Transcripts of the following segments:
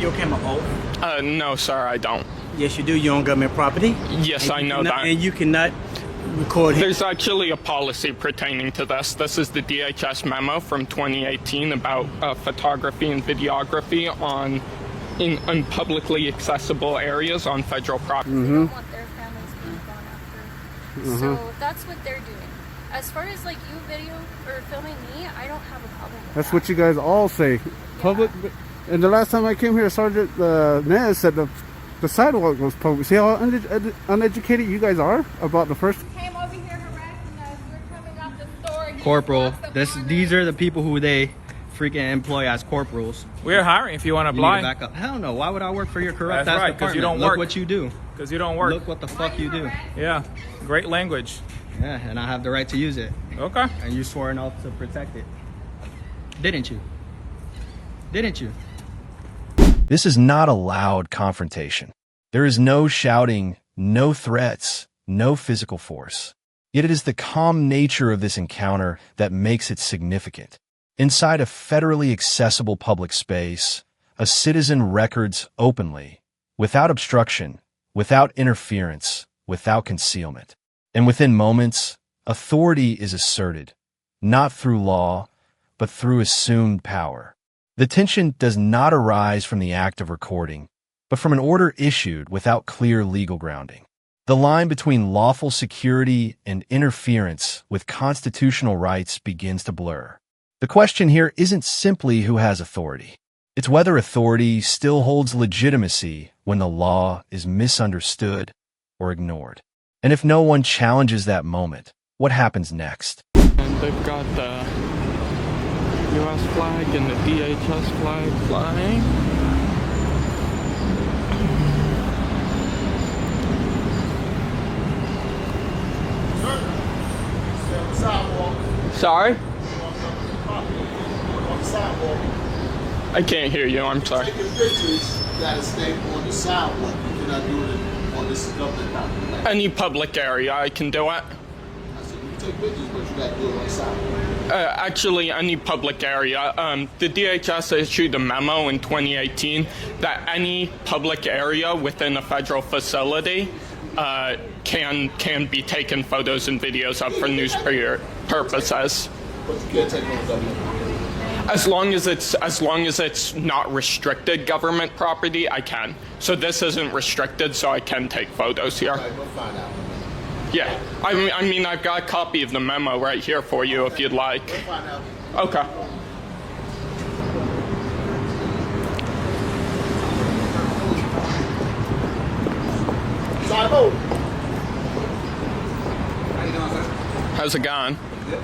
Your camera off? No, sir, I don't. Yes, you do. You're on government property. Yes, I know that. And you cannot record. There's actually a policy pertaining to this. This is the DHS memo from 2018 about photography and videography in publicly accessible areas on federal property. They don't want their families being gone after. So that's what they're doing. As far as like you video or filming me, I don't have a problem with That's that. what you guys all say. Public. And the last time I came here, Sergeant Nez said the sidewalk was public. See how uneducated you guys are about the first. Came over here harassing us. We're coming out the store. Corporal. These are the people who they freaking employ as corporals. We're hiring if you want to You need to apply. back up. Hell no. Why would I work for your corrupt That's ass right, 'cause department? you don't Look work. what you do. Because you don't work. Look what the fuck you do. Yeah, great language. Yeah, and I have the right to use it. Okay. And you swore an oath to protect it. Didn't you? Didn't you? This is not a loud confrontation. There is no shouting, no threats, no physical force. Yet it is the calm nature of this encounter that makes it significant. Inside a federally accessible public space, a citizen records openly, without obstruction, without interference, without concealment. And within moments, authority is asserted, not through law, but through assumed power. The tension does not arise from the act of recording, but from an order issued without clear legal grounding. The line between lawful security and interference with constitutional rights begins to blur. The question here isn't simply who has authority. It's whether authority still holds legitimacy when the law is misunderstood or ignored. And if no one challenges that moment, what happens next? And they've got the U.S. flag and the DHS flag flying. Sorry? I can't hear you, I'm sorry. Taking pictures, you gotta stay on the sidewalk. You cannot do it on this government property. Any public area, I can do it. I said, you can take pictures, but you gotta do it on the sidewalk. Actually, any public area. The DHS issued a memo in 2018 that any public area within a federal facility can be taken photos and videos of for news purposes. But you can't take it on government property. As long as it's not restricted government property, I can. So this isn't restricted, so I can take photos here. All right, we'll find out. Yeah, I mean, I've got a copy of the memo right here for you if you'd like. We'll find out. Okay. Side mode. How's it going? Good.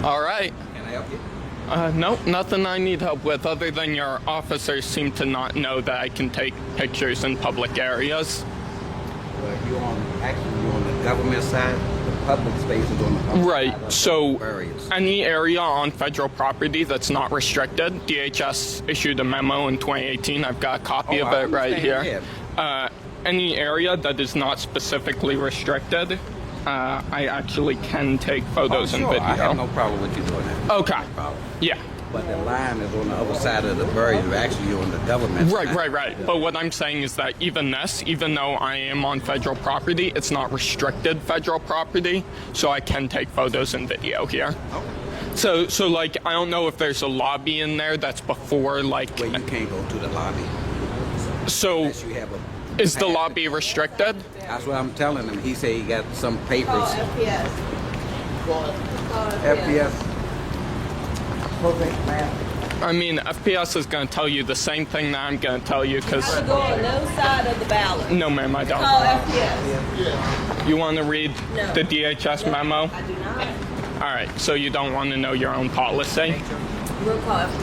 All right. Can I help you? Nope, nothing I need help with other than your officers seem to not know that I can take pictures in public areas. Well, you're on the government side. The public space is on the public Right, side. so Areas. any area on federal property that's not restricted, DHS issued a memo in 2018. I've got a copy Oh, of I it right understand, here. Any area that is not specifically restricted, I actually can take photos and sure. video. I have no problem with you doing that. Okay. No problem. Yeah. But the line is on the other side of the barrier. You're actually on the government side. Right. But what I'm saying is that even though I am on federal property, it's not restricted federal property, so I can take photos and video here. Okay. So like, I don't know if there's a lobby in there that's before, like... Well, you can't go to the lobby So, unless you have a... is the lobby restricted? That's what I'm telling him. He said he got some papers. FPS. FPS. I mean, FPS is going to tell you the same thing that I'm going to tell you, because... I go on no side of the ballot. No, ma'am, I don't. Call FPS. You want to read No. the DHS memo? I do not. All right, so you don't want to know your own policy? We'll call FPS.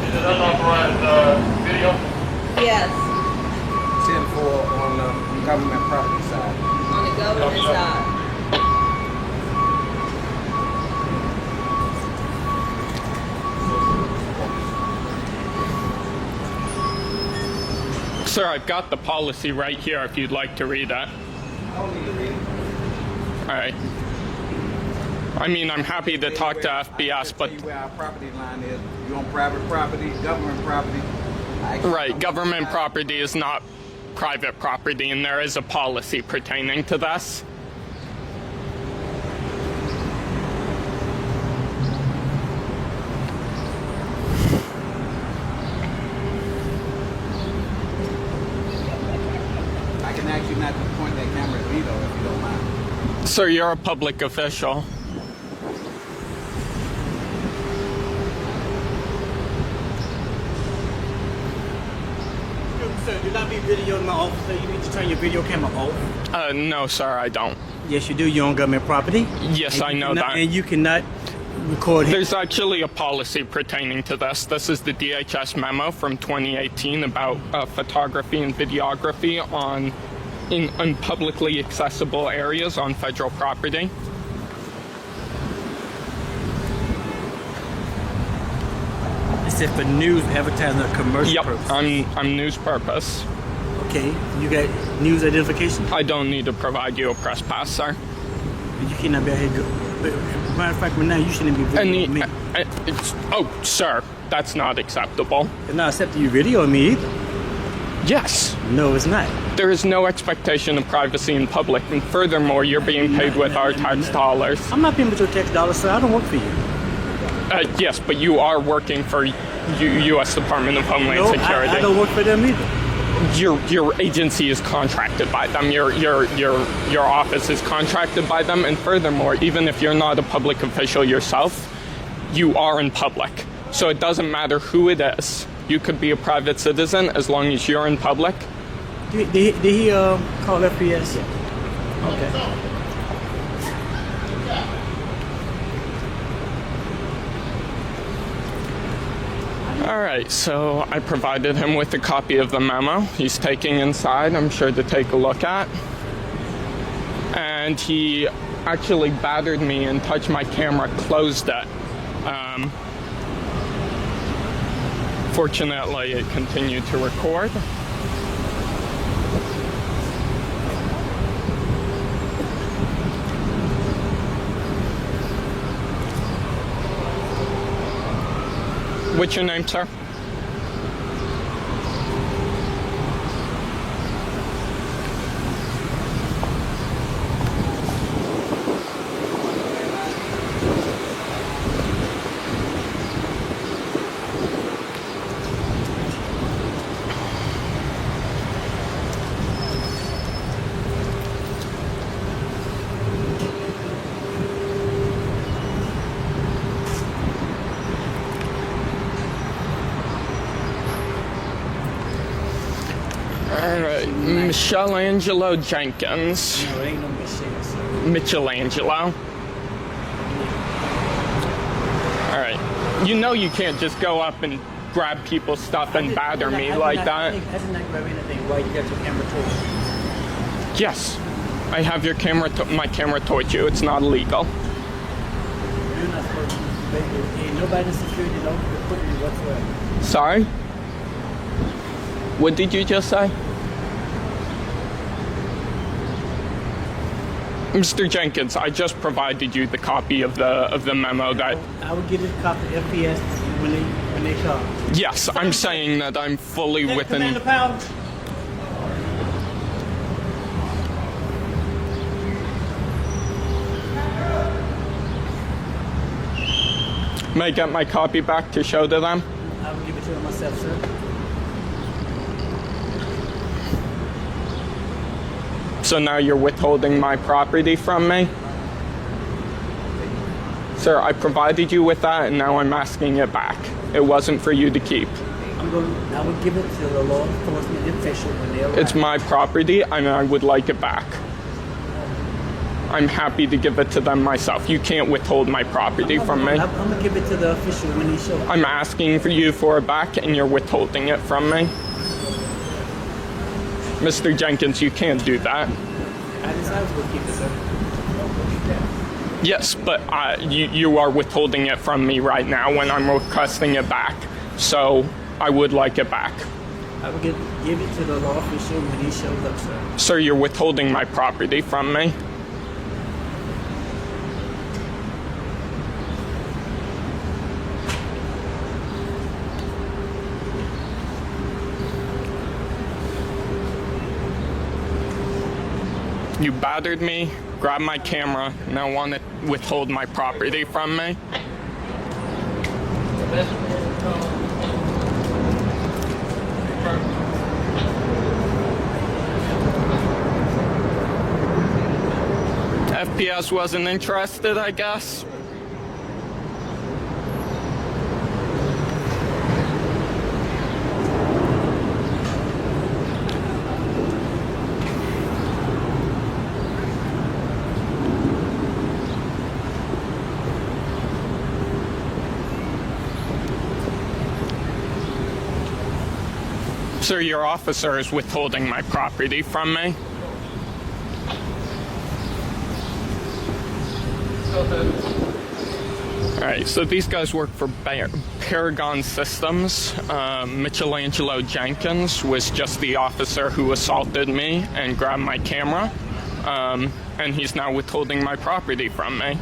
Is it unauthorized video? Yes, 10-4 on the government property side. on the government side. Sir, I've got the policy right here if you'd like to read it. I don't need to read it. All right. I mean, I'm happy to talk to FPS, but... Tell you where our property line is. You're on private property, government property. Right, government property is not private property, and there is a policy pertaining to this. I can ask you not to point that camera at me, though, if you don't mind. Sir, you're a public official. Sir, do not be videoing my office, sir. You need to turn your video camera off. No, sir, I don't. Yes, you do. You're on government property. Yes, I know that. And you cannot record. There's actually a policy pertaining to this. This is the DHS memo from 2018 about photography and videography in publicly accessible areas on federal property. It said for news, advertising, or commercial purpose. I'm news purpose. Okay, you got news identification? I don't need to provide you a press pass, sir. You cannot be out here. Matter of fact, right now you shouldn't be videoing me. Oh, sir, that's not acceptable. It's not accepting you videoing me either. Yes. No, it's not. There is no expectation of privacy in public, and furthermore, you're being paid with our tax dollars. I'm not paying with your tax dollars, sir. I don't work for you. Yes, but you are working for U.S. Department of Homeland Security. I don't work for them either. Your agency is contracted by them. Your office is contracted by them, and furthermore, even if you're not a public official yourself, you are in public. So it doesn't matter who it is. You could be a private citizen as long as you're in public. Did he call FPS? Okay. All right, so I provided him with a copy of the memo. He's taking inside, I'm sure, to take a look at. And he actually battered me and touched my camera, closed it. Fortunately, it continued to record. What's your name, sir? Alright, Michelangelo Jenkins. No, it ain't no Michelle, sir. Michelangelo. Alright. You know you can't just go up and grab people's stuff and batter me like that. I did not grab anything while you got your camera towards you. Yes. I have your camera, my camera towards you. It's not illegal. You're not supposed to, baby. Ain't nobody in security knows to put you whatsoever. Sorry? What did you just say? Mr. Jenkins, I just provided you the copy of the memo that... I will get a copy of FPS when they come. Yes, I'm saying that I'm fully within... Commander Powell. May I get my copy back to show to them? I will give it to them myself, sir. So now you're withholding my property from me? Sir, I provided you with that, and now I'm asking it back. It wasn't for you to keep. I would give it to the law enforcement official when they arrive. It's my property, and I would like it back. I'm happy to give it to them myself. You can't withhold my property from me. I'm going to give it to the official when he shows up. I'm asking for you for it back, and you're withholding it from me. Mr. Jenkins, you can't do that. I decided to keep it, sir. Yes, but you are withholding it from me right now when I'm requesting it back. So I would like it back. I will give it to the law official when he shows up, sir. Sir, you're withholding my property from me. You battered me, grabbed my camera, now want to withhold my property from me? FPS wasn't interested, I guess. Sir, your officer is withholding my property from me. Alright, so these guys work for Paragon Systems. Michelangelo Jenkins was just the officer who assaulted me and grabbed my camera. And he's now withholding my property from me.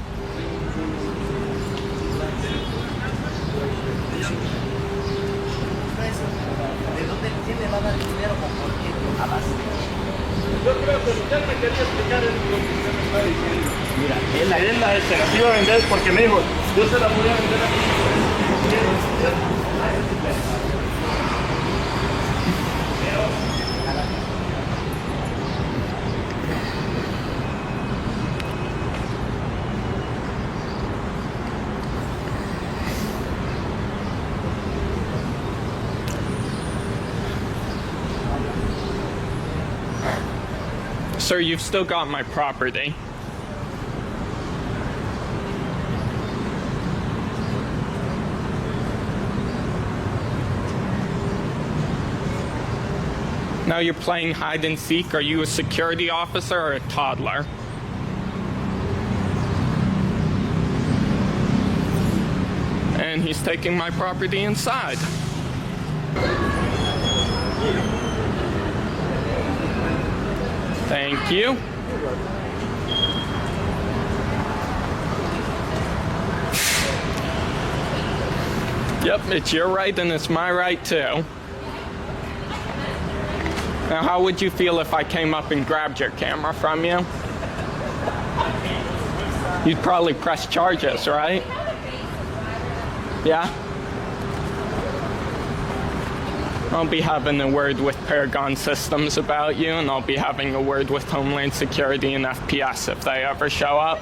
Yo creo que usted me quería explicar en lo que usted me está diciendo. Mira, él se la iba a vender porque me dijo, yo se la voy a vender aquí. Sir, you've still got my property. Now you're playing hide and seek. Are you a security officer or a toddler? And he's taking my property inside. Thank you. Yep, it's your right and it's my right too. Now, how would you feel if I came up and grabbed your camera from you? You'd probably press charges, right? Yeah? I'll be having a word with Paragon Systems about you, and I'll be having a word with Homeland Security and FPS if they ever show up.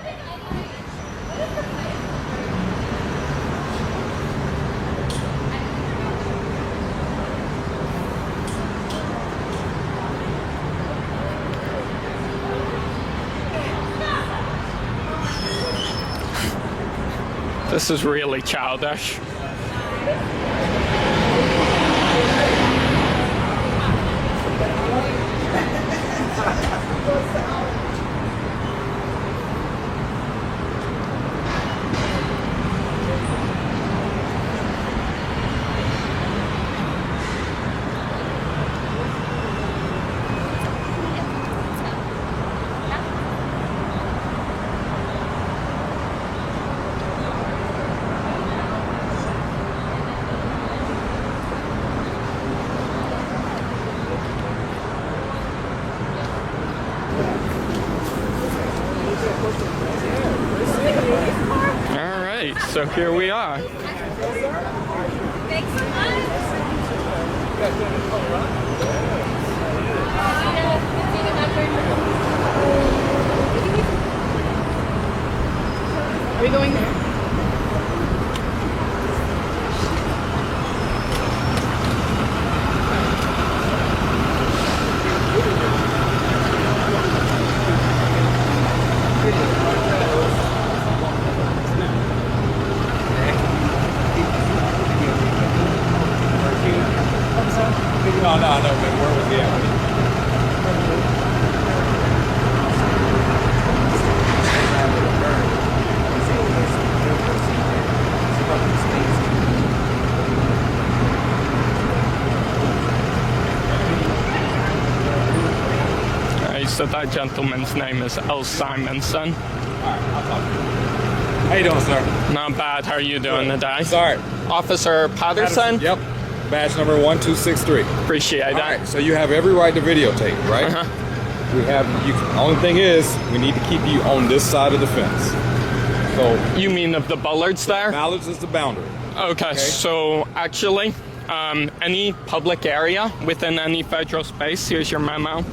This is really childish. So here we are. Thanks so much. Are we going there? No, but where was he at? Alright, so that gentleman's name is L. Simonson. Alright, I'll talk to you. How you doing, sir? Not bad. How are you doing today? Sorry. Officer Patterson? Yep. Badge number 1263. Appreciate that. Alright, so you have every right to videotape, right? We have, only thing is, we need to keep you on this side of the fence. So You mean of the bollards there? Ballards is the boundary. Okay, so actually, any public area within any federal space, here's your memo.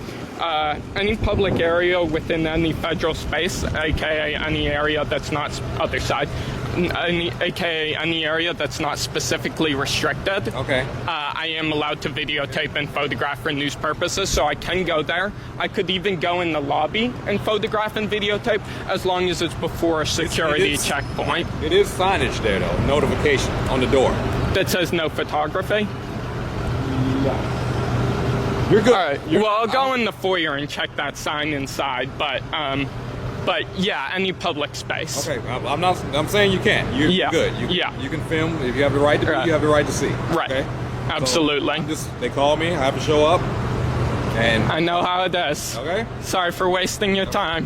Any public area within any federal space, aka any area that's not other side, aka any area that's not specifically restricted. Okay. I am allowed to videotape and photograph for news purposes, so I can go there. I could even go in the lobby and photograph and videotape as long as it's before a security checkpoint. It is signage there, though, notification on the door. That says no photography? You're good. All right. Well, I'll go in the foyer and check that sign inside, but yeah, any public space. Okay, I'm saying you can. You're good. You can film if you have the right to. You have the right to see. Right. Okay? Absolutely. So they call me. I have to show up. And I know how it is. Okay. Sorry for wasting your time.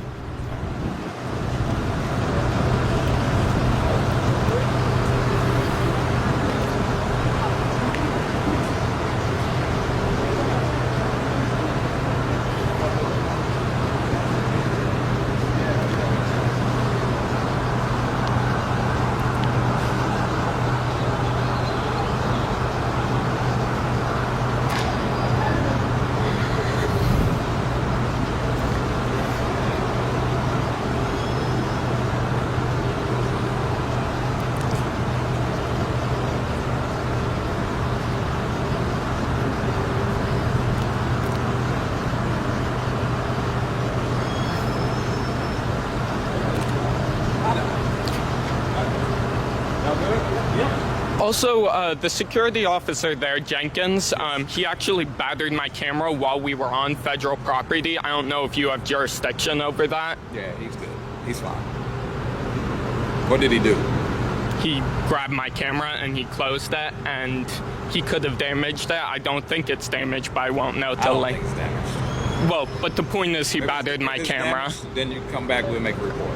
Also, the security officer there, Jenkins, he actually battered my camera while we were on federal property. I don't know if you have jurisdiction over that. Yeah, he's good. He's fine. What did he do? He grabbed my camera and he closed it, and he could have damaged it. I don't think it's damaged, but I won't know till I don't think it's damaged. Well, but the point is he battered my camera. Damaged, then you come back, we'll make a report.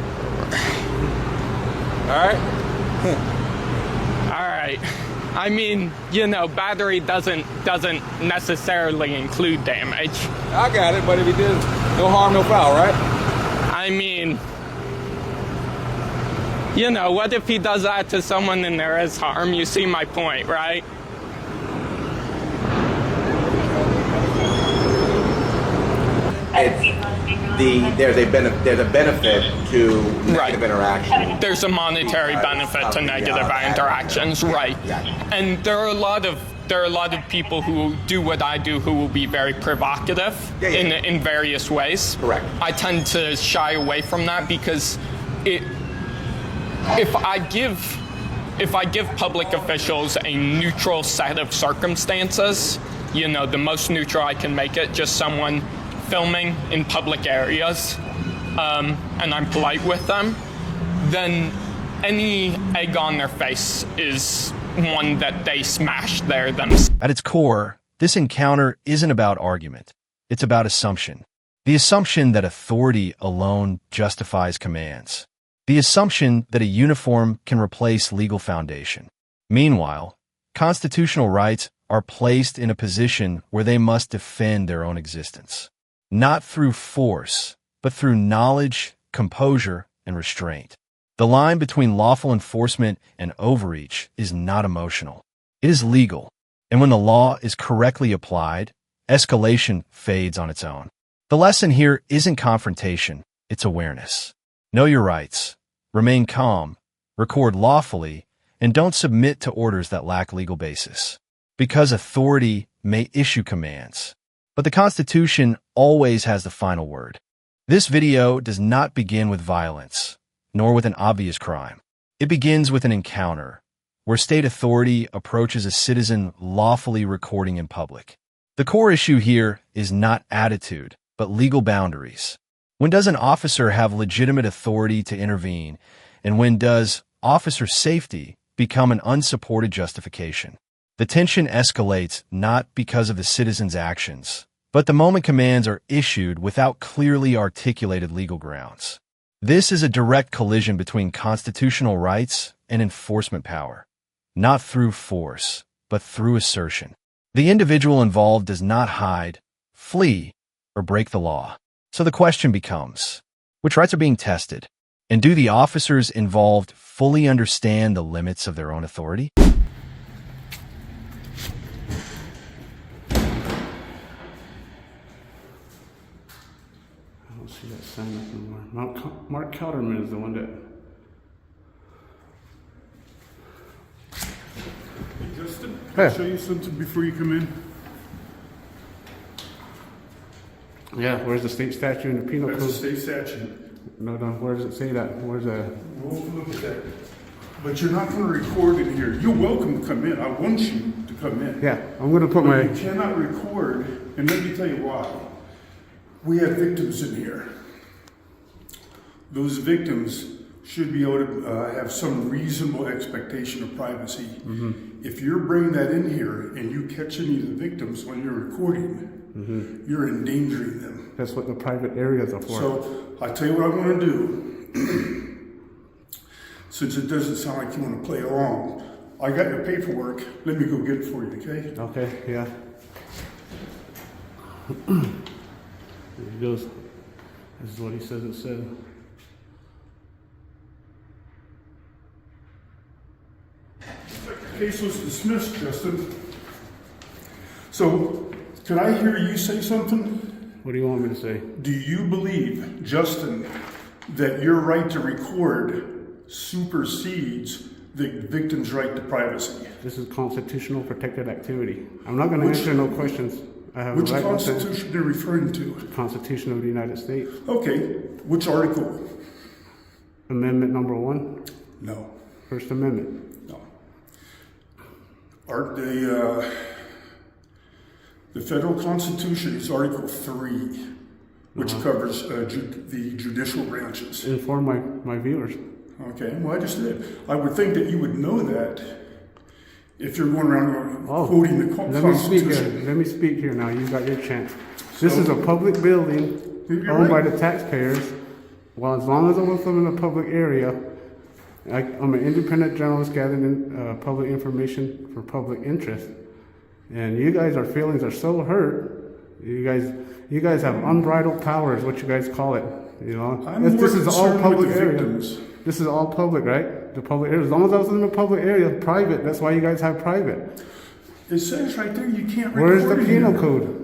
All right? All right. I mean, you know, battery doesn't necessarily include damage. I got it, but if he did, no harm, no foul, right? I mean, you know, what if he does that to someone and there is harm? You see my point, right? There's a benefit to negative interaction. There's a monetary benefit to negative interactions, right? And there are a lot of people who do what I do who will be very provocative in various ways. Correct. I tend to shy away from that because if I give public officials a neutral set of circumstances, you know, the most neutral I can make it, just someone filming in public areas, and I'm polite with them, then any egg on their face is one that they smash there themselves. At its core, this encounter isn't about argument. It's about assumption. The assumption that authority alone justifies commands. The assumption that a uniform can replace legal foundation. Meanwhile, constitutional rights are placed in a position where they must defend their own existence. Not through force, but through knowledge, composure, and restraint. The line between lawful enforcement and overreach is not emotional. It is legal, and when the law is correctly applied, escalation fades on its own. The lesson here isn't confrontation, it's awareness. Know your rights, remain calm, record lawfully, and don't submit to orders that lack legal basis. Because authority may issue commands, but the Constitution always has the final word. This video does not begin with violence, nor with an obvious crime. It begins with an encounter, where state authority approaches a citizen lawfully recording in public. The core issue here is not attitude, but legal boundaries. When does an officer have legitimate authority to intervene, and when does officer safety become an unsupported justification? The tension escalates not because of the citizen's actions, but the moment commands are issued without clearly articulated legal grounds. This is a direct collision between constitutional rights and enforcement power, not through force, but through assertion. The individual involved does not hide, flee, or break the law. So the question becomes, which rights are being tested? And do the officers involved fully understand the limits of their own authority? I don't see that sign up anymore. Mark Kelderman is the one that... Justin, can I show you something before you come in? Yeah, where's the state statute and the penal code? That's the state statute. No, where does it say that? Where's the... We'll look at that. But you're not going to record in here. You're welcome to come in. I want you to come in. Yeah, I'm going to put but my... You cannot record, and let me tell you why. We have victims in here. Those victims should be able to have some reasonable expectation of privacy. Mm-hmm. If you're bringing that in here and you catch any of the victims when you're recording, you're endangering them. That's what the private areas are for. So I'll tell you what I want to do. Since it doesn't sound like you want to play along, I got your paperwork. Let me go get it for you, okay? Okay, yeah. Here he goes. This is what he says it said. The case was dismissed, Justin. So, can I hear you say something? What do you want me to say? Do you believe, Justin, that your right to record supersedes the victim's right to privacy? This is constitutional protected activity. I'm not going to answer no questions. I have Which a right constitution are you referring to? The Constitution of the United States. Okay. Which article? Amendment number 1? No. First Amendment? No. The federal Constitution is Article 3, which covers the judicial branches. Inform my viewers. Okay, well I just did. I would think that you would know that if you're going around quoting the Constitution. Let me speak here now. You've got your chance. This is a public building owned by the taxpayers. Well, as long as I'm within a public area, I'm an independent journalist gathering public information for public interest. And you guys, our feelings are so hurt. You guys have unbridled power, is what you guys call it. You know, this is all public area. This is all public, right? The public area. As long as I was in the public area, private. That's why you guys have private. It says right there you can't record. Where's the penal code?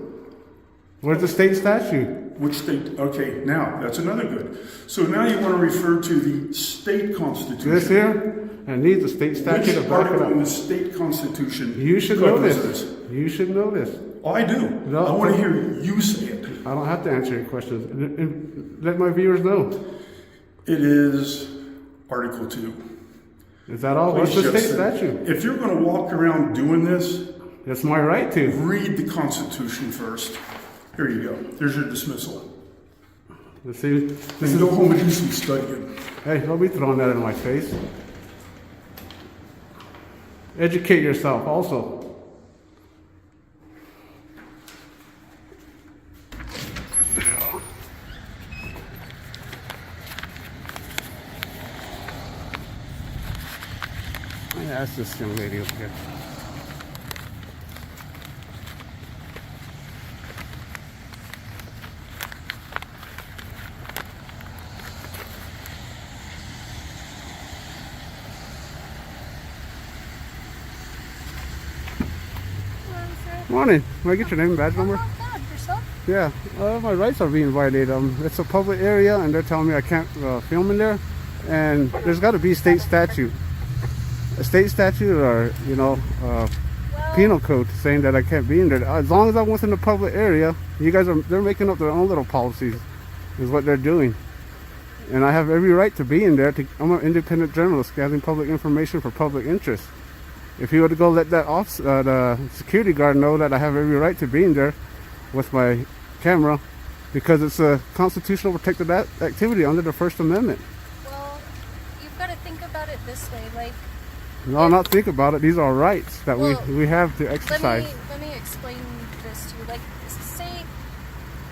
Where's the state statute? Which state? Okay, now that's another good. So now you want to refer to the state constitution. This here? I need the state statute to back it up. In the state constitution. You should know this. You should know this. Oh, I do. No, I want to hear you say it. I don't have to answer your questions. And let my viewers know. It is Article 2. Is that all? What's the state statute? If you're going to walk around doing this, it's my right to. Read the Constitution first. Here you go. There's your dismissal. Let's see. Then go home and do some studying. Hey, don't be throwing that in my face. Educate yourself also. That's this young lady over here. Morning. Can I get your name and badge number? Yeah, my rights are being violated. It's a public area, and they're telling me I can't film in there. And there's got to be state statute, a state statute, or penal code saying that I can't be in there. As long as I'm within the public area, they're making up their own little policies, is what they're doing. And I have every right to be in there. I'm an independent journalist gathering public information for public interest. If you were to go let that the security guard know that I have every right to be in there with my camera, because it's a constitutional protected activity under the First Amendment. Well, you've got to think about it this way, like... No, not think about it. These are rights that we have to exercise. Let me explain this to you. Like, say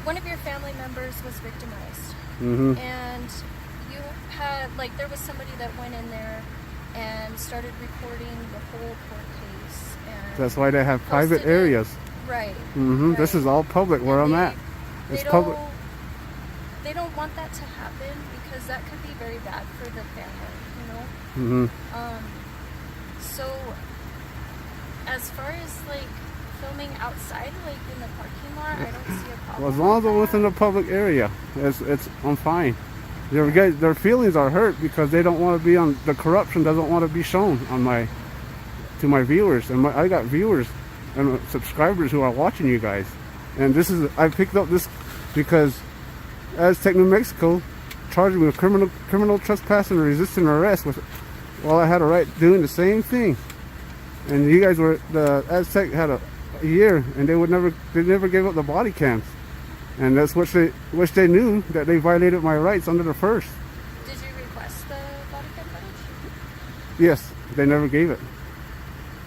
one of your family members was victimized, and you had, like, there was somebody that went in there and started recording the whole court case. And that's why they have private areas. Right. Right. This is all public where I'm at. It's public. they don't want that to happen because that could be very bad for the family, you know. So as far as like filming outside, like in the parking lot, I don't see a problem. Well, as long as I'm within the public area, I'm fine. Their feelings are hurt because they don't want to be on, the corruption doesn't want to be shown on to my viewers, and I got viewers and subscribers who are watching you guys. And I picked up this because Aztec, New Mexico charged me with criminal trespass and resisting arrest while I had a right doing the same thing. And you guys the Aztec had a year, and they never gave up the body cams. And that's which they knew that they violated my rights under the first. Did you request the body cam footage? Yes, they never gave it.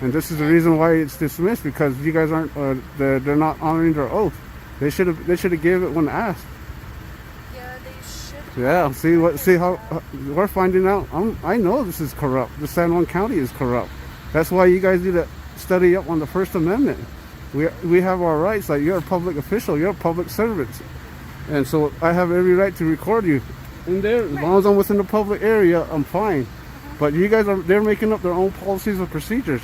And this is the reason why it's dismissed, because you guys aren't they're not honoring their oath. They should have gave it when asked. Yeah, they should. Yeah, see how we're finding out. I know this is corrupt. The San Juan County is corrupt. That's why you guys need to study up on the First Amendment. We have our rights. Like, you're a public official, you're a public servant, and so I have every right to record you in there. As long as I'm within the public area, I'm fine. But you guys they're making up their own policies and procedures,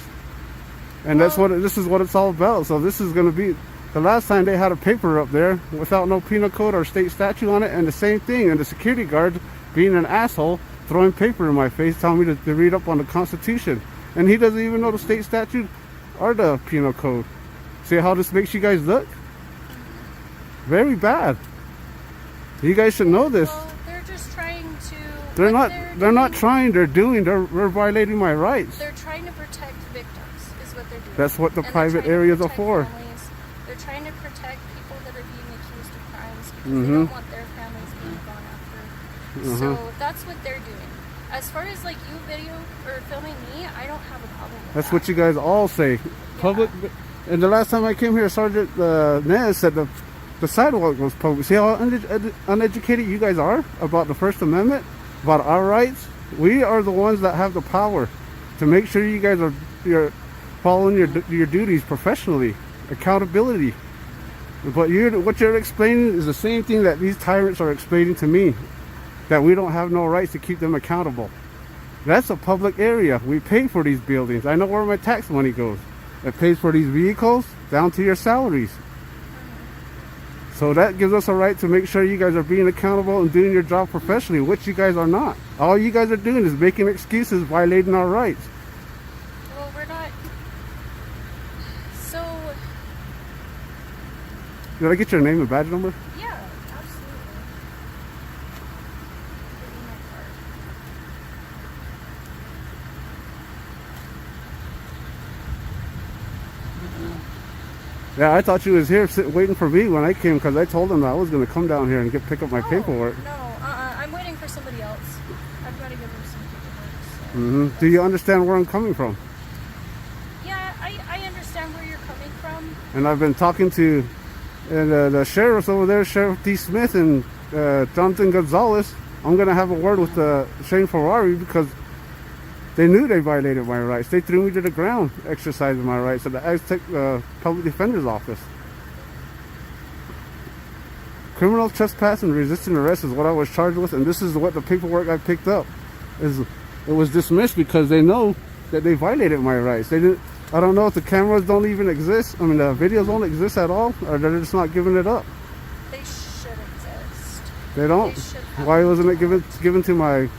and this is what it's all about. So this is going to be the last time they had a paper up there without no penal code or state statute on it, and the same thing, and the security guard being an asshole, throwing paper in my face, telling me to read up on the Constitution, and he doesn't even know the state statute or the penal code. See how this makes you guys look? Very bad. You guys should know this. Well, they're just trying to. They're not trying. They're violating my rights. They're trying to protect victims, is what they're doing. That's what the private areas are for. Families. They're trying to protect people that are being accused of crimes because they don't want their families being gone after. So that's what they're doing. As far as like you video or filming me, I don't have a problem with That's that. what you guys all say. Yeah. Public. And the last time I came here, Sergeant Nez said the sidewalk was public. See how uneducated you guys are about the First Amendment, about our rights? We are the ones that have the power to make sure you guys you're following your duties professionally, accountability. But what you're explaining is the same thing that these tyrants are explaining to me, that we don't have no rights to keep them accountable. That's a public area. We pay for these buildings. I know where my tax money goes. It pays for these vehicles down to your salaries. So that gives us a right to make sure you guys are being accountable and doing your job professionally, which you guys are not. All you guys are doing is making excuses, violating our rights. Well, we're not. So. Did I get your name and badge number? Yeah, absolutely. Give me my card. Yeah, I thought you was here waiting for me when I came, because I told them that I was going to come down here and pick up my paperwork. No, I'm waiting for somebody else. I've got to give them some paperwork. So Do you understand where I'm coming from? Yeah, I understand where you're coming from. And I've been talking to the sheriffs over there, Sheriff D. Smith and Jonathan Gonzalez. I'm going to have a word with Shane Ferrari, because they knew they violated my rights. They threw me to the ground exercising my rights at the Aztec Public Defender's Office. Criminal trespass and resisting arrest is what I was charged with, and this is what the paperwork I picked up is. It was dismissed because they know that they violated my rights. They didn't. I don't know if the cameras don't even exist. I mean, the videos don't exist at all, or they're just not giving it up. They should exist. They don't. Why wasn't it given to my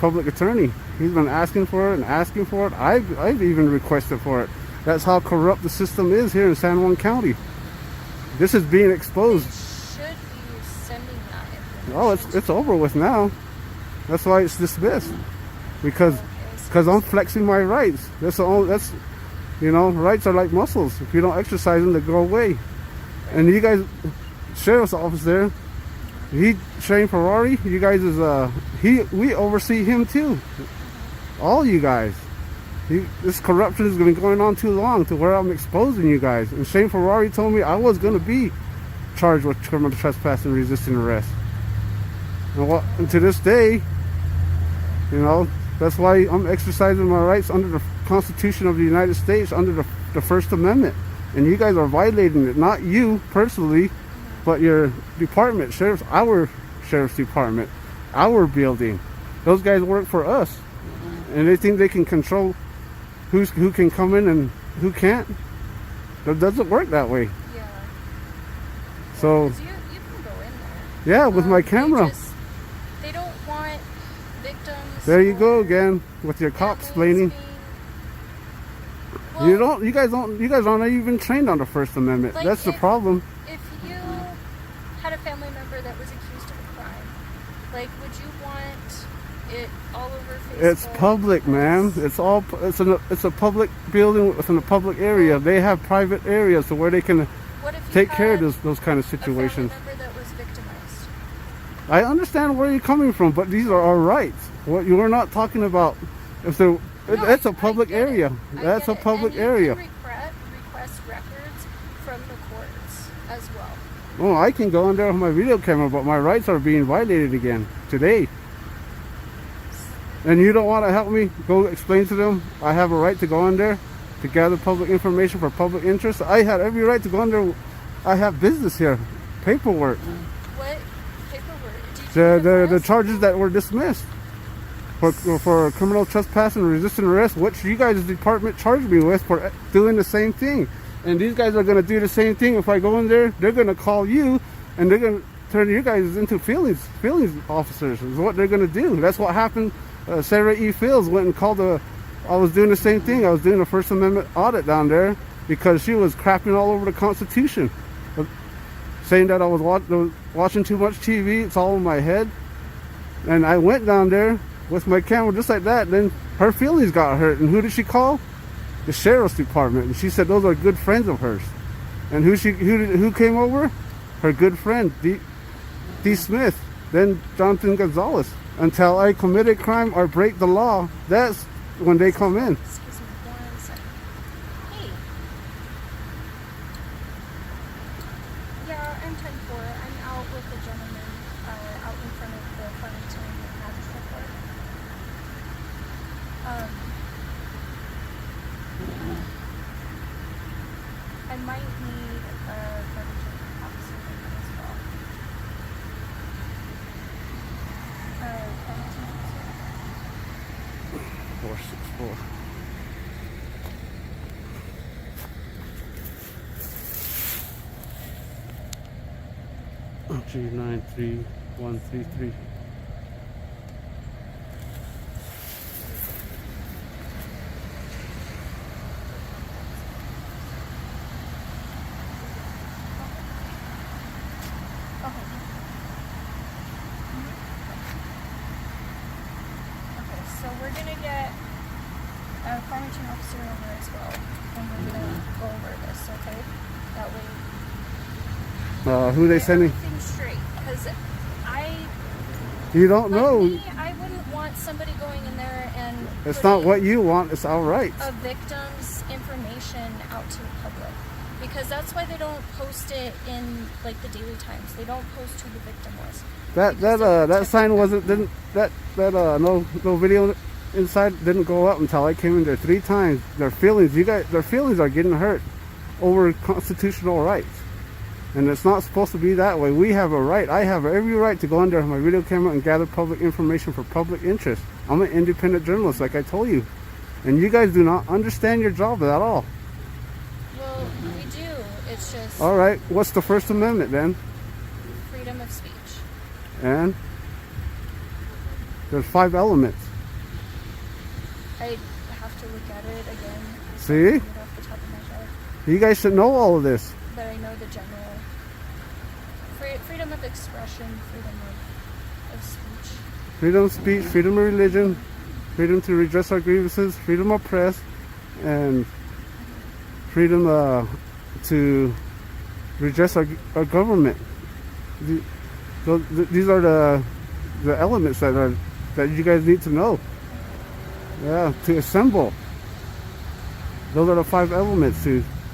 public attorney? He's been asking for it and asking for it. I've even requested for it. That's how corrupt the system is here in San Juan County. This is being exposed. They should be sending that information. Oh, it's over with now. That's why it's dismissed. Because I'm flexing my rights. That's rights are like muscles. If you don't exercise them, they go away. And you guys, sheriff's office there, Shane Ferrari, you guys we oversee him too. All you guys. This corruption has been going on too long to where I'm exposing you guys. And Shane Ferrari told me I was going to be charged with criminal trespass and resisting arrest. And to this day, that's why I'm exercising my rights under the Constitution of the United States, under the First Amendment. And you guys are violating it. Not you personally, but your department, our Sheriff's Department, our building. Those guys work for us, and they think they can control who can come in and who can't. It doesn't work that way. Yeah. So You can go in there. yeah, with my camera. They don't want victims. There you go again with your cop explaining. Well, You guys aren't even trained on the First Amendment. Like That's the problem. If you had a family member that was accused of a crime, like, would you want it all over Facebook? It's public, man. It's a public building within a public area. They have private areas to where they can take care of those kind of situations. A family member that was victimized. I understand where you're coming from, but these are our rights. What you are not talking about, that's a public area. That's a public area. You can request records from the courts as well. Oh, I can go in there with my video camera, but my rights are being violated again today. And you don't want to help me go explain to them I have a right to go in there to gather public information for public interest? I had every right to go in there. I have business here, paperwork. What paperwork? The charges that were dismissed for criminal trespass and resisting arrest, which you guys' department charged me with for doing the same thing. And these guys are going to do the same thing. If I go in there, they're going to call you, and they're going to turn you guys into feelings officers. Is what they're going to do. That's what happened. Sarah E. Fields went and called I was doing the same thing. I was doing a First Amendment audit down there because she was crapping all over the Constitution, saying that I was watching too much TV. It's all in my head. And I went down there with my camera just like that. Then her feelings got hurt. And who did she call? The Sheriff's Department. And she said those are good friends of hers. And who came over? Her good friend, D. Smith, then Jonathan Gonzalez. Until I commit a crime or break the law, that's when they come in. Excuse me 1 second. Hey. Yeah, I'm 10-4. I'm out with the gentleman out in front of the Farmington Magistrate Court. I might need a Farmington officer as well. Farmington officer. 464. G93133. So we're gonna get a Farmington officer over as well, and we're gonna go over this, okay? That way. Who they sending? Everything's straight, because You don't know. Me, I wouldn't want somebody going in there and It's not what you want. It's our rights. A victim's information out to the public, because that's why they don't post it in like the Daily Times. They don't post who the victim was. That sign wasn't no video inside didn't go up until I came in there 3 times. Their feelings are getting hurt over constitutional rights, and it's not supposed to be that way. We have a right. I have every right to go in there with my video camera and gather public information for public interest. I'm an independent journalist, like I told you, and you guys do not understand your job at all. Well, we do. It's just. All right. What's the First Amendment then? Freedom of speech. And there's 5 elements. I have to look at it again. See? Off the top of my head. You guys should know all of this. But I know the general. Freedom of expression, freedom of speech. Freedom of speech, freedom of religion, freedom to redress our grievances, freedom of press, and freedom to redress our government. These are the elements that you guys need to know. Yeah, to assemble. Those are the 5 elements.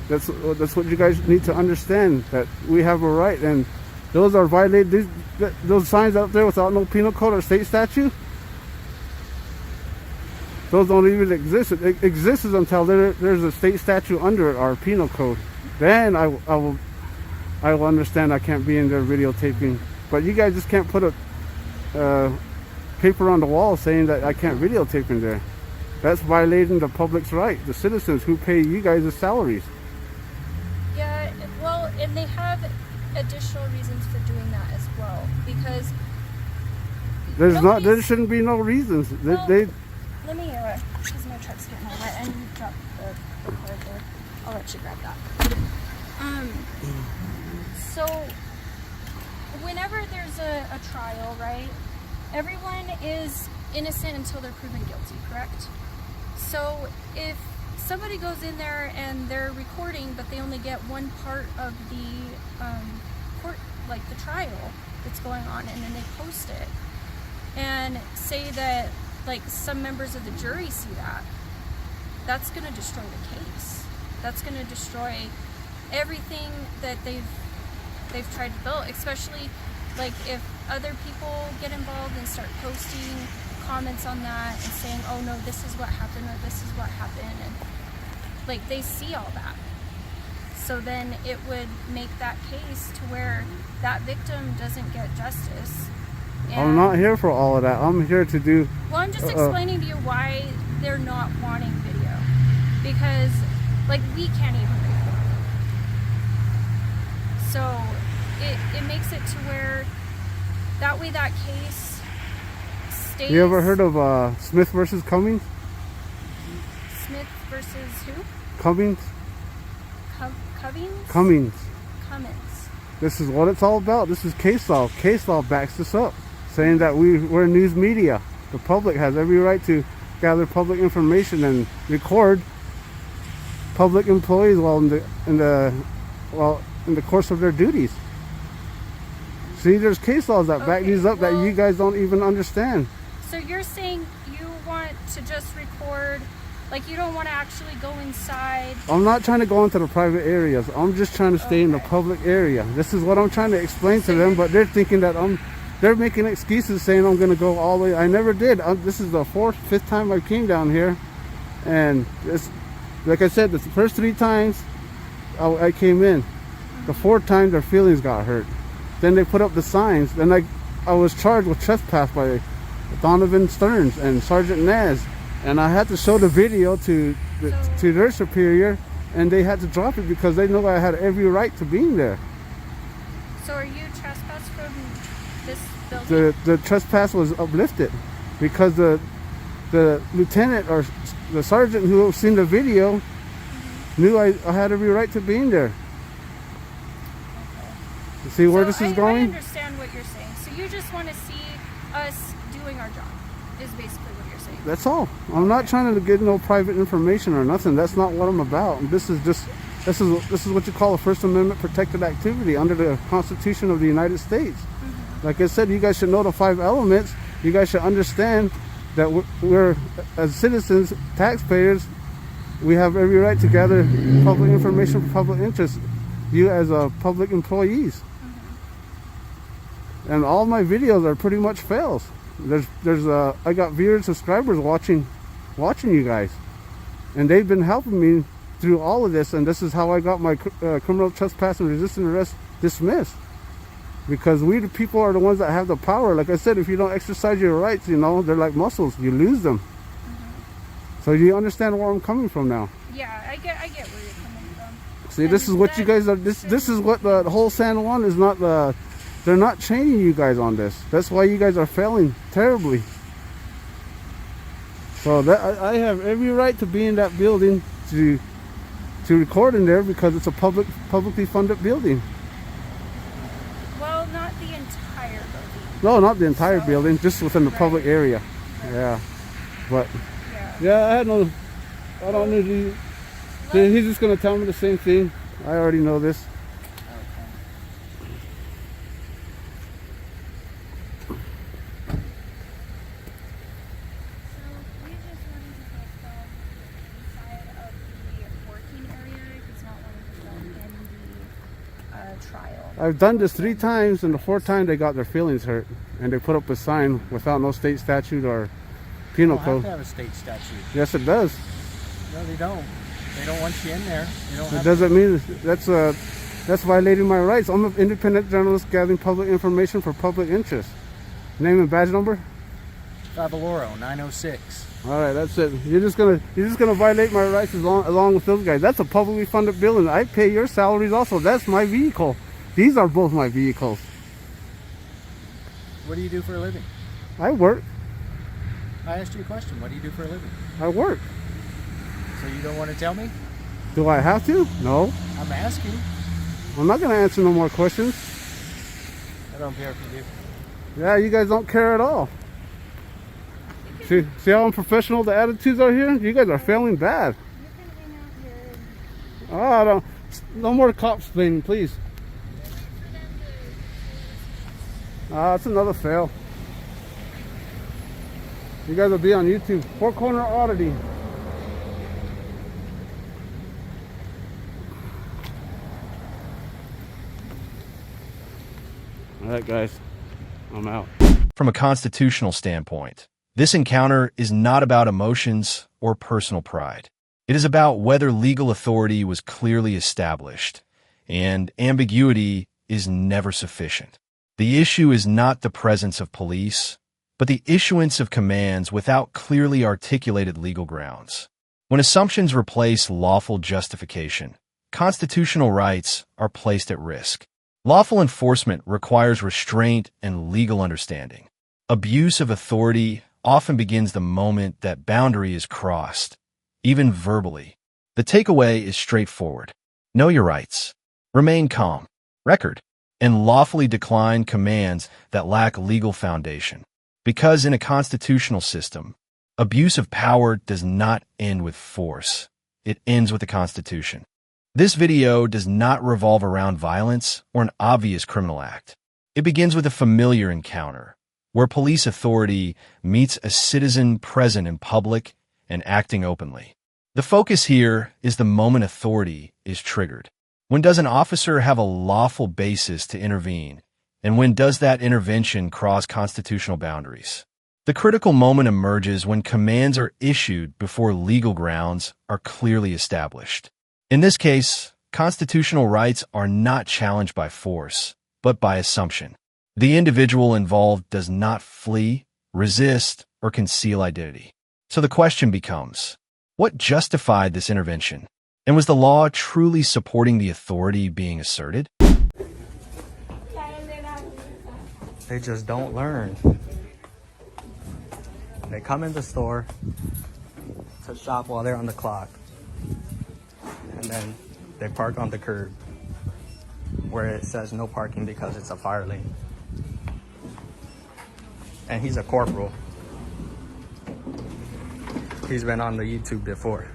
That's what you guys need to understand, that we have a right, and those are violated. Those signs out there without no penal code or state statute, those don't even exist. It exists until there's a state statute under it or a penal code. Then I will understand I can't be in there videotaping. But you guys just can't put paper on the wall saying that I can't videotape in there. That's violating the public's right, the citizens who pay you guys the salaries. Yeah, well, and they have additional reasons for doing that as well, because there shouldn't be no reasons. Well, let me, because my truck's getting all wet, and you dropped the cord there. I'll let you grab that. So, whenever there's a trial, right, everyone is innocent until they're proven guilty, correct? So, if somebody goes in there and they're recording, but they only get one part of the court, like the trial that's going on, and then they post it, and say that, like, some members of the jury see that, that's going to destroy the case. That's going to destroy everything that they've tried to build, especially, like, if other people get involved and start posting comments on that and saying, oh no, this is what happened, or this is what happened, and like, they see all that. So then it would make that case to where that victim doesn't get justice. I'm not here for all of that. I'm here to do... Well, I'm just explaining to you why they're not wanting video. Because, like, we can't even record. So, it makes it to where that way that case stays... You ever heard of Smith versus Cummings? Smith versus who? Cummings? Cummings? Cummings. Cummins. This is what it's all about. This is case law. Case law backs this up, saying that we're news media. The public has every right to gather public information and record public employees while in the course of their duties. See, there's case laws that back these up that you guys don't even understand. So you're saying you want to just record, like, you don't want to actually go inside? I'm not trying to go into the private areas. I'm just trying to stay in the public area. This is what I'm trying to explain to them, but they're thinking that they're making excuses saying I'm going to go all the way. I never did. This is the fifth time I came down here, and it's, like I said, the first 3 times I came in. The 4th time their feelings got hurt. Then they put up the signs. Then I was charged with trespass by Donovan Stearns and Sergeant Naz, and I had to show the video to their superior, and they had to drop it because they know I had every right to being there. So are you trespassed from this building? The trespass was uplifted because the lieutenant or the sergeant who seen the video knew I had every right to being there. You see where this is going? I understand what you're saying. So you just want to see us doing our job, is basically what you're saying. That's all. I'm not trying to get no private information or nothing. That's not what I'm about. This is what you call a First Amendment protected activity under the Constitution of the United States. Like I said, you guys should know the 5 elements. You guys should understand that we're as citizens, taxpayers, we have every right to gather public information for public interest. You as public employees. And all my videos are pretty much fails. I got viewers, subscribers watching you guys, and they've been helping me through all of this. And this is how I got my criminal trespass and resisting arrest dismissed, because we the people are the ones that have the power. Like I said, if you don't exercise your rights, you know, they're like muscles, you lose them. So you understand where I'm coming from now? Yeah, I get where you're coming from. See, this is what you guys are. This is what the whole San Juan is not. They're not training you guys on this. That's why you guys are failing terribly. So that I have every right to be in that building to record in there because it's a publicly funded building. Well, not the entire building. No, not the entire building, just within the public area. Yeah, but yeah, I don't know. He's just gonna tell me the same thing. I already know this. I've done this 3 times, and the 4th time they got their feelings hurt, and they put up a sign without no state statute or penal code. They have to have a state statute. Yes, it does. No, they don't. They don't want you in there. It doesn't mean that's violating my rights. I'm an independent journalist gathering public information for public interest. Name and badge number? Favaloro 906. All right, that's it. You're just gonna violate my rights along with those guys. That's a publicly funded building. I pay your salaries also. That's my vehicle. These are both my vehicles. What do you do for a living? I work. I asked you a question. What do you do for a living? I work. So you don't want to tell me? Do I have to? No. I'm asking. I'm not gonna answer no more questions. I don't care if you do. Yeah, you guys don't care at all. See how unprofessional the attitudes are here? You guys are failing bad. Oh, no more cops explaining, please. It's another fail. You guys will be on YouTube. Four Corner Oddity. All right, guys. I'm out. From a constitutional standpoint, this encounter is not about emotions or personal pride. It is about whether legal authority was clearly established, and ambiguity is never sufficient. The issue is not the presence of police, but the issuance of commands without clearly articulated legal grounds. When assumptions replace lawful justification, constitutional rights are placed at risk. Lawful enforcement requires restraint and legal understanding. Abuse of authority often begins the moment that boundary is crossed, even verbally. The takeaway is straightforward. Know your rights. Remain calm. Record. And lawfully decline commands that lack legal foundation. Because in a constitutional system, abuse of power does not end with force. It ends with the Constitution. This video does not revolve around violence or an obvious criminal act. It begins with a familiar encounter, where police authority meets a citizen present in public and acting openly. The focus here is the moment authority is triggered. When does an officer have a lawful basis to intervene, and when does that intervention cross constitutional boundaries? The critical moment emerges when commands are issued before legal grounds are clearly established. In this case, constitutional rights are not challenged by force, but by assumption. The individual involved does not flee, resist, or conceal identity. So the question becomes, what justified this intervention? And was the law truly supporting the authority being asserted? They just don't learn. They come in the store to shop while they're on the clock. And then they park on the curb where it says no parking because it's a fire lane. And he's a corporal. He's been on the YouTube before.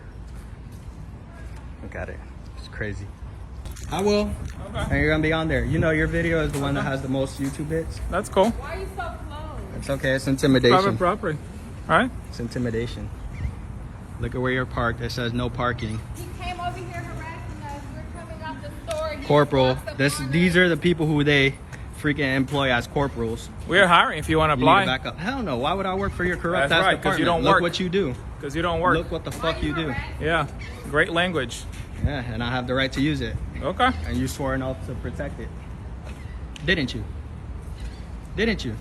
Look at it. It's crazy. I will. Okay. And you're gonna be on there. You know your video is the one that has the most YouTube hits. That's cool. Why are you so close? It's okay. It's intimidation. Private property. All right. It's intimidation. Look at where you're parked. It says no parking. He came over here harassing us. We're coming out the store. Corporal. These are the people who they freaking employ as corporals. We're hiring if you want to apply. You need to back up. Hell no. Why would I work for your corrupt That's ass right, department? because you don't Look work. what you do. Because you don't work. Look what the fuck you do. Yeah. Great language. Yeah, and I have the right to use it. Okay. And you swore an oath to protect it. Didn't you? Didn't you?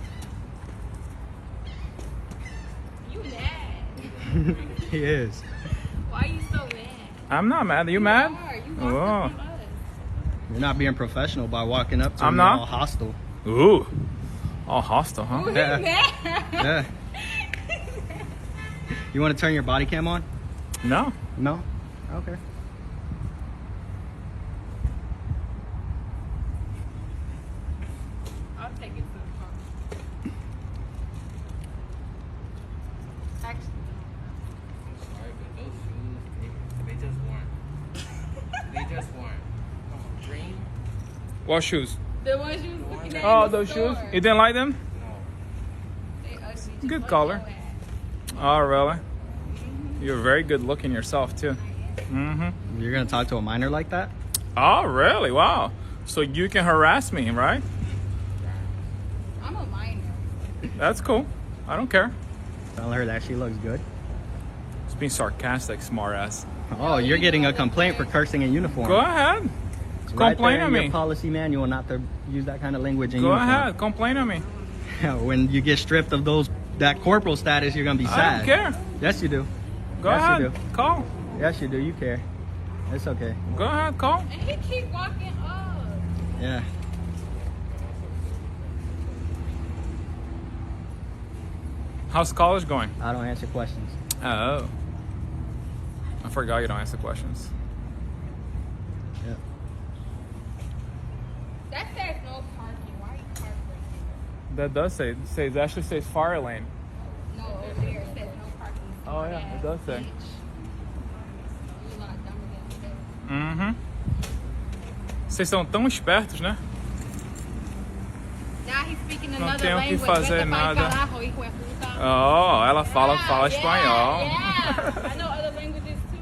You mad? He is. Why are you so mad? I'm not mad. Are you mad? Are. You're not being professional by walking up to I'm him not? all hostile. Ooh. All hostile, huh? Ooh, Yeah. he mad. Yeah. You want to turn your body cam on? No. No? Okay. I'll take it to the phone. Actually, Sorry, but those shoes, they just weren't. They just weren't. Green? What shoes? the ones you was looking at. Oh, in the those store. shoes? You didn't like them? They ugly. Just Good look color. your ass. Oh, really? You're very good looking yourself, too. Mm-hmm. You're going to talk to a minor like that? Oh, really? Wow. So you can harass me, right? I'm a minor. That's cool. I don't care. Tell her that she looks good. It's being sarcastic, smartass. Oh, you're getting a complaint for cursing in uniform. Go ahead. It's right Complain there on in me. your policy manual not to use that kind of language in Go uniform. ahead. Complain on me. When you get stripped of that corporal status, you're gonna be sad. I don't care. Yes, you do. Go yes, ahead. You do. Call. Yes, you do. You care. It's okay. Go ahead. Call. And he keep walking up. Yeah. How's college going? I don't answer questions. Oh. I forgot you don't answer questions. Yeah. That says no parking. Why are you parking? That does say. It actually says fire lane. No, over there it says no parking. Oh yeah, it does say. You a lot dumber than that. Uhum. Vocês são tão espertos, né? Now he's speaking Não another tenho o que language. fazer nada. Carajo, hijo de puta. Oh, ela fala espanhol. Yeah. I know other languages too.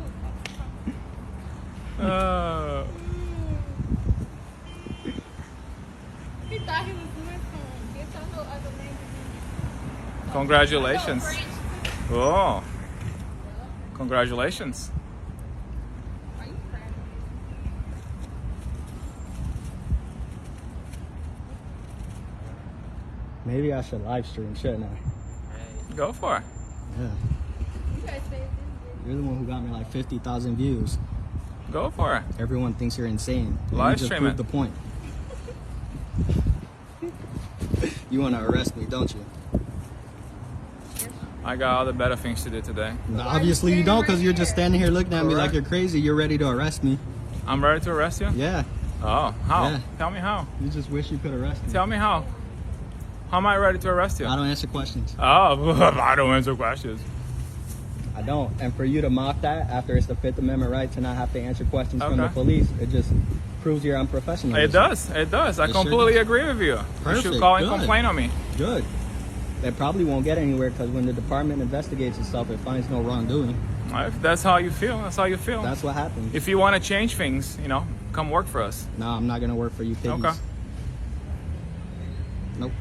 He thought he was doing something. He don't know other languages. Congratulations. I know French. Oh. Congratulations. Are you French? Maybe I should live stream, shouldn't I? Go for it. Yeah. You guys say this. You're the one who got me like 50,000 views. Go for it. Everyone thinks you're insane. Live you just stream proved it. the point. You want to arrest me, don't you? I got other better things to do today. Obviously you don't, because you're just standing here looking at me like you're crazy. You're ready to arrest me. I'm ready to arrest you? Yeah. Oh, how? Yeah. Tell me how. You just wish you could arrest me. Tell me how. How am I ready to arrest you? I don't answer questions. Oh, I don't answer questions. I don't. And for you to mock that after it's the Fifth Amendment right to not have to answer questions from the Okay. police, it just proves your unprofessionalism. It does. It does. I It sure completely does. agree with you. You Perfect. should call and Good. complain on me. Good. It probably won't get anywhere because when the department investigates itself, it finds no wrongdoing. If that's how you feel, that's how you feel. That's what happens. If you want to change things, come work for us. No, I'm not going to work for you piggies. Okay. Nope.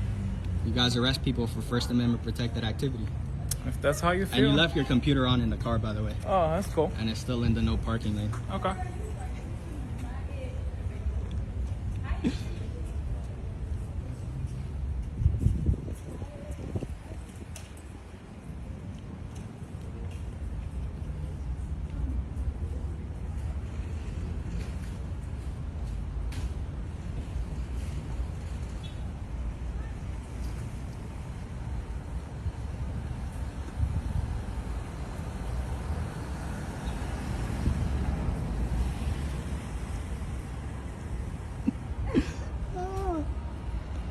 You guys arrest people for First Amendment protected activity. If that's how you feel. And you left your computer on in the car, by the way. Oh, that's cool. And it's still in the no parking lane. Okay.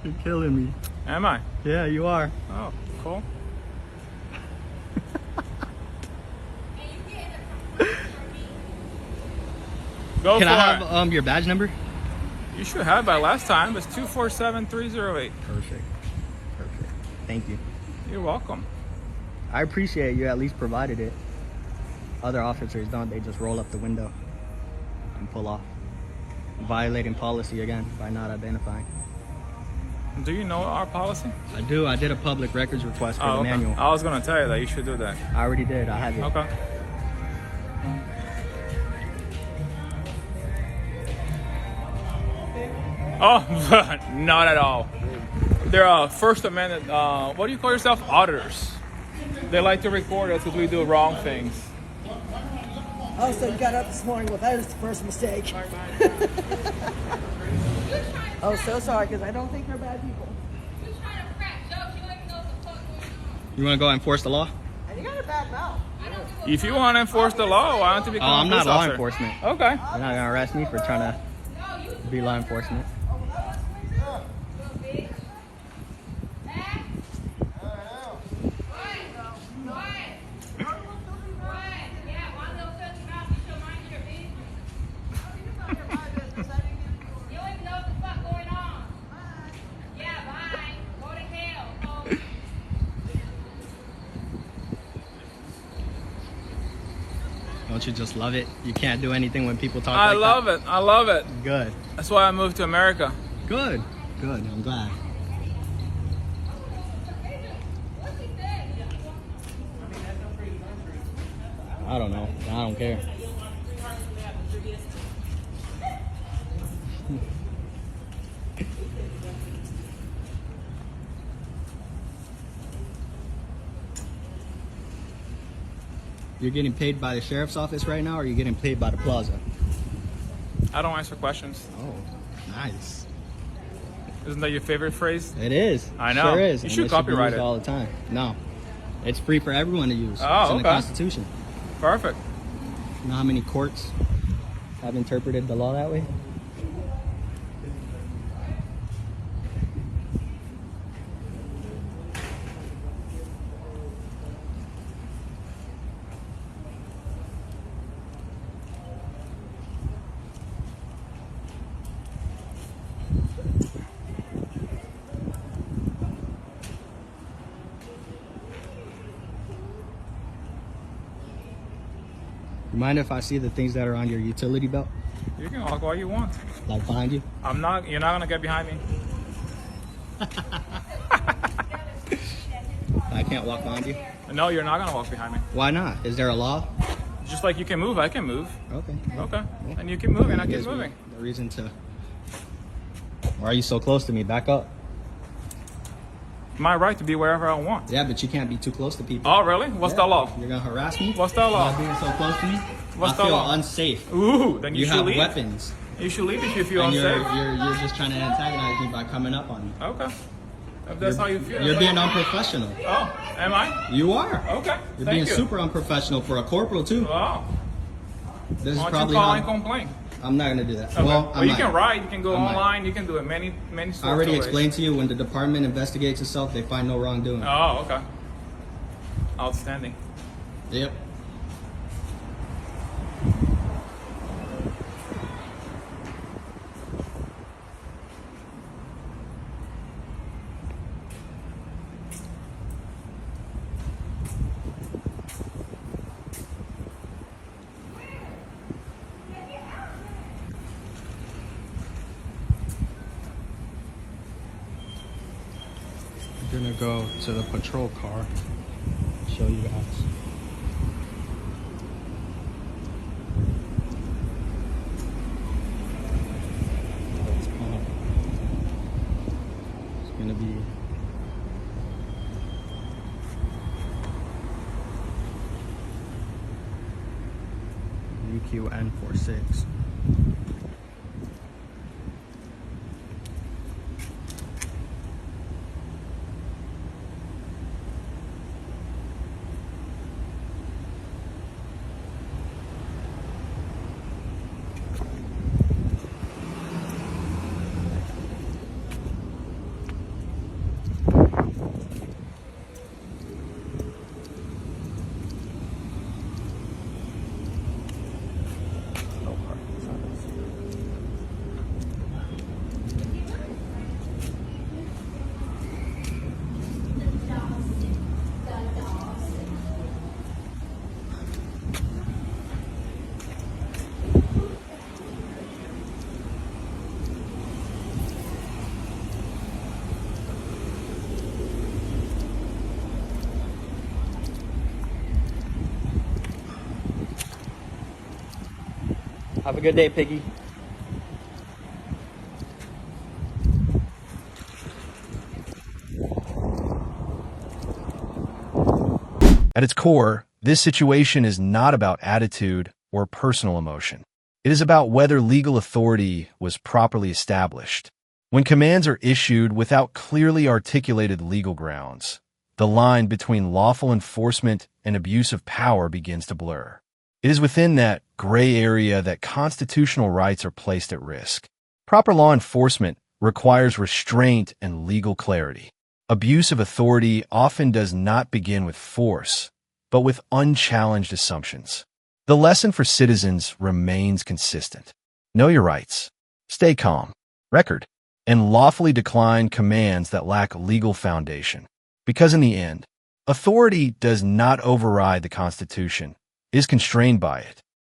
You're killing me. Am I? Yeah, you are. Oh, cool. Go Can for I it. have your badge number? You should have by last time. It's 247308. Perfect. Perfect. Thank you. You're welcome. I appreciate you at least provided it. Other officers don't. They just roll up the window and pull off. Violating policy again by not identifying. Do you know our policy? I do. I did a public records request for the okay. manual. I was going to tell you that you should do that. I already did. I have it. Okay. Oh, not at all. They're First Amendment, what do you call yourself? Auditors. They like to record us because we do wrong things. Oh, so you got up this morning. Well, that is the first mistake. Oh, so sorry, because I don't think they're bad people. You want to go enforce the law? And you got a bad mouth. If you want to enforce the law, why don't you become I'm a not police law officer? enforcement. Okay. You're not going to arrest me for trying to be law enforcement. Don't you just love it? You can't do anything when people talk I like love that? it. I love it. Good. That's why I moved to America. Good. Good. I'm glad. I don't know. I don't care. You're getting paid by the sheriff's office right now, or you're getting paid by the plaza? I don't answer questions. Oh, nice. Isn't that your favorite phrase? It is. I know. Sure is. You And should it copyright be used it. all the time. No, it's free for everyone to use. Oh, it's in okay. the Constitution. Perfect. You know how many courts have interpreted the law that way? You mind if I see the things that are on your utility belt? You can walk all you want. Like behind you? I'm not. You're not gonna get behind me. I can't walk behind you? No, you're not gonna walk behind me. Why not? Is there a law? Just like you can move, I can move. Okay. Okay. And you keep moving, I keep Gives me moving. The reason to... Why are you so close to me? Back up. My right to be wherever I want. Yeah, but you can't be too close to people. Oh, really? What's the law? You're gonna harass me? What's the law? By being so close to me? What's I the feel law? unsafe. Ooh, then you should have leave. Weapons. You should leave if you feel And unsafe. you're just trying to antagonize me by coming up on me. Okay. If that's how you feel. You're being unprofessional. Oh, am I? You are. Okay. You're Thank being you. super unprofessional for a corporal too. Wow. This is Why don't probably you call how- and complain? I'm not gonna do that. Okay. Well, Well, you can write, you can go I might. online, you can do it many sorts I already of ways. explained to you when the department investigates itself, they find no wrongdoing. Oh, okay. Outstanding. Yep. We're gonna go to the patrol car, show you guys. It's gonna be UQN46. Have a good day, Piggy. At its core, this situation is not about attitude or personal emotion. It is about whether legal authority was properly established. When commands are issued without clearly articulated legal grounds, the line between lawful enforcement and abuse of power begins to blur. It is within that gray area that constitutional rights are placed at risk. Proper law enforcement requires restraint and legal clarity. Abuse of authority often does not begin with force, but with unchallenged assumptions. The lesson for citizens remains consistent. Know your rights, stay calm, record, and lawfully decline commands that lack legal foundation. Because in the end, authority does not override the Constitution, it is constrained by it.